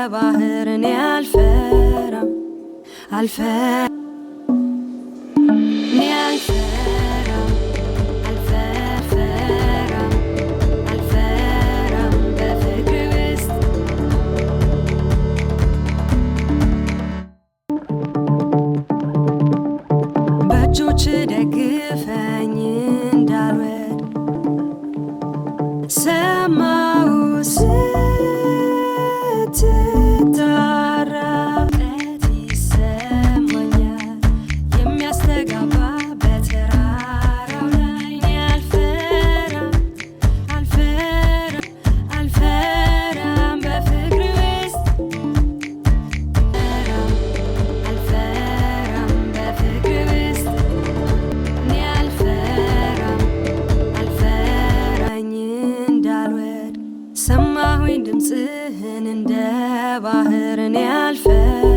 ባህር እኔ አልፈራም እኔ አልፈራም አልፈራም በፍቅር ውስጥ በእጆች ደግፈኝ እንዳልወድቅ ሰማሁ ስትጣራ ጩኸት ይሰማኛል የሚያስተጋባ በተራራው ላይ እኔ አልፈራም በፍቅር ውስጥ አልፈራም በፍቅር ውስጥ እኔ አልፈራኝ እንዳልወድቅ ሰማሁኝ ድምፅህን እንደ ባህር እኔ አልፈራም